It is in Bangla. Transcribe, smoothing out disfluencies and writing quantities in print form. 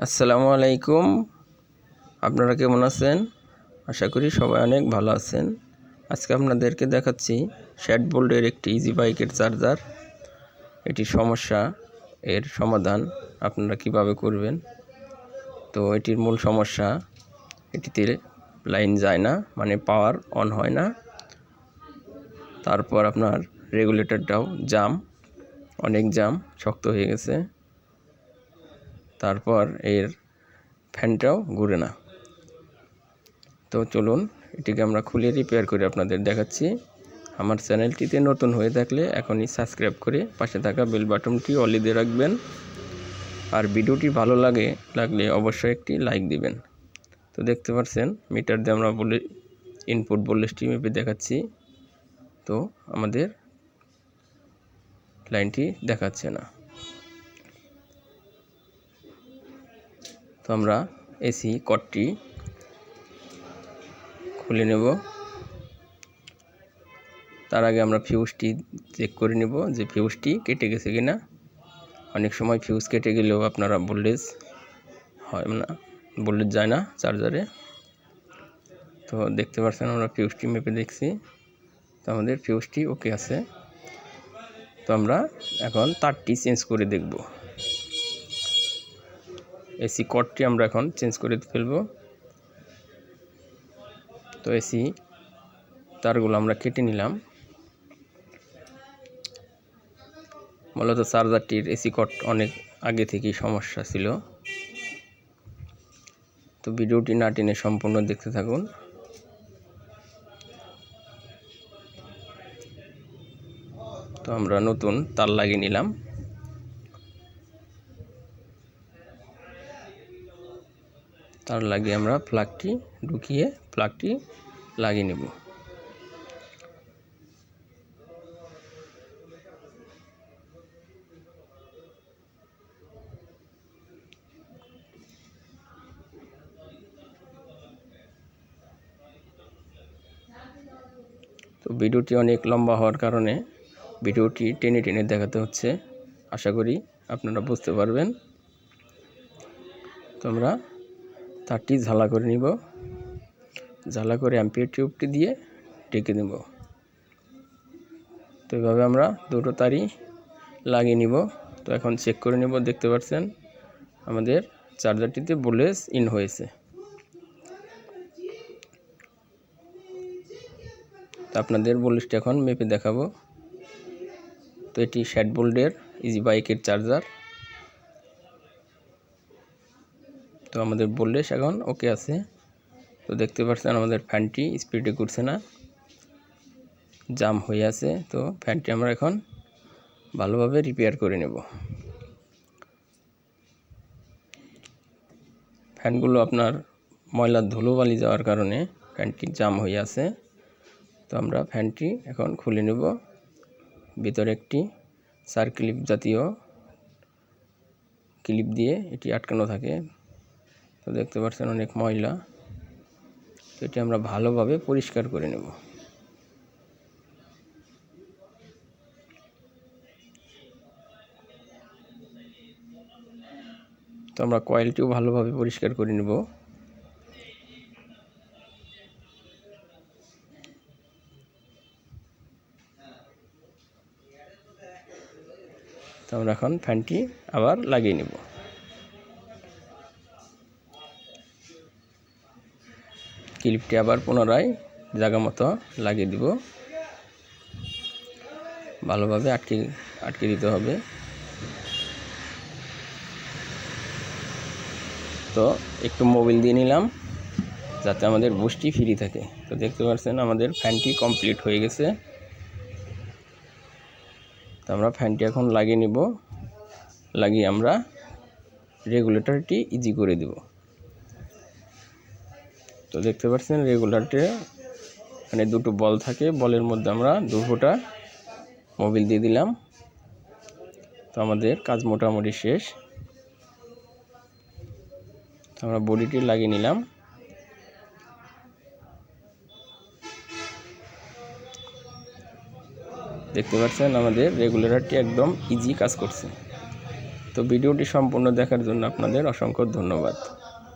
আসসালামু আলাইকুম। আপনারা কেমন আছেন? আশা করি সবাই অনেক ভালো আছেন। আজকে আপনাদেরকে দেখাচ্ছি শ্যাট বোল্টের একটি ইজি বাইকের চার্জার। এটির সমস্যা, এর সমাধান আপনারা কিভাবে করবেন। তো এটির মূল সমস্যা, এটিতে লাইন যায় না, মানে পাওয়ার অন হয় না। তারপর আপনার রেগুলেটরটাও অনেক জাম, শক্ত হয়ে গেছে। তারপর এর ফ্যানটাও ঘুরে না। তো চলুন এটিকে আমরা খুলে রিপেয়ার করে আপনাদের দেখাচ্ছি। আমার চ্যানেলটিতে নতুন হয়ে থাকলে এখনই সাবস্ক্রাইব করে পাশে থাকা বেল বাটনটি অলি দিয়ে রাখবেন। আর ভিডিওটি ভালো লাগলে অবশ্যই একটি লাইক দিবেন। তো দেখতে পাচ্ছেন মিটার দিয়ে আমরা ইনপুট ভোল্টেজটি মেপে দেখাচ্ছি। তো আমাদের লাইনটি দেখাচ্ছে না। তো আমরা এসি কর্ডটি খুলে নেব। তার আগে আমরা ফিউজটি চেক করে নেব যে ফিউজটি কেটে গেছে কিনা। অনেক সময় ফিউজ কেটে গেলেও আপনারা ভোল্টেজ যায় না চার্জারে। তো দেখতে পাচ্ছেন আমরা ফিউজটি মেপে দেখছি, তো আমাদের ফিউজটি ওকে আছে। তো আমরা এখন তারটি চেঞ্জ করে দেখব। এসি কর্ডটি আমরা এখন চেঞ্জ করে ফেলব। তো এসি তারগুলো আমরা কেটে নিলাম। মূলত চার্জারটির এসি কর্ড অনেক আগে থেকেই সমস্যা ছিল। তো ভিডিওটি না টেনে সম্পূর্ণ দেখতে থাকুন। তো আমরা নতুন তার লাগিয়ে নিলাম। তার লাগিয়ে আমরা প্লাগটি ঢুকিয়ে প্লাগটি লাগিয়ে নেব। তো ভিডিওটি অনেক লম্বা হওয়ার কারণে ভিডিওটি টেনে টেনে দেখাতে হচ্ছে। আশা করি আপনারা বুঝতে পারবেন। তো আমরা তারটি ঝালা করে নিব। ঝালা করে অ্যাম্পিয়ার টিউবটি দিয়ে ঢেকে নেব। তো এভাবে আমরা দুটো তারই লাগিয়ে নিব। তো এখন চেক করে নেব। দেখতে পাচ্ছেন আমাদের চার্জারটিতে ভোল্টেজ ইন হয়েছে। তো আপনাদের ভোল্টেজটি এখন মেপে দেখাবো। তো এটি শ্যাট বোল্টের ইজি বাইকের চার্জার। তো আমাদের ভোল্টেজ এখন ওকে আছে। তো দেখতে পাচ্ছেন আমাদের ফ্যানটি স্পিডে ঘুরছে না, জাম হয়ে আছে। তো ফ্যানটি আমরা এখন ভালোভাবে রিপেয়ার করে নেব। ফ্যানগুলো আপনার ময়লা ধুলোবালি যাওয়ার কারণে ফ্যানটি জাম হয়ে আছে। তো আমরা ফ্যানটি এখন খুলে নেব। ভিতরে একটি সার্ক্লিপ জাতীয় ক্লিপ দিয়ে এটি আটকানো থাকে। তো দেখতে পাচ্ছেন অনেক ময়লা। তো এটি আমরা ভালোভাবে পরিষ্কার করে নেব। তো আমরা কয়েলটিও ভালোভাবে পরিষ্কার করে নেব। তো আমরা এখন ফ্যানটি আবার লাগিয়ে নেব। ক্লিপটি আবার পুনরায় জায়গা মতো লাগিয়ে দিব। ভালোভাবে আটকে দিতে হবে। তো একটু মোবিল দিয়ে নিলাম যাতে আমাদের বুশটি ফ্রি থাকে। তো দেখতে পাচ্ছেন আমাদের ফ্যানটি কমপ্লিট হয়ে গেছে। তো আমরা ফ্যানটি এখন লাগিয়ে নিব। লাগিয়ে আমরা রেগুলেটরটি ইজি করে দেব। তো দেখতে পাচ্ছেন রেগুলেটরে মানে দুটো বল থাকে, বলের মধ্যে আমরা 2 ফোঁটা মোবিল দিয়ে দিলাম। তো আমাদের কাজ মোটামুটি শেষ। আমরা বডিটি লাগিয়ে নিলাম। দেখতে পাচ্ছেন আমাদের রেগুলেটরটি একদম ইজি কাজ করছে। তো ভিডিওটি সম্পূর্ণ দেখার জন্য আপনাদের অসংখ্য ধন্যবাদ।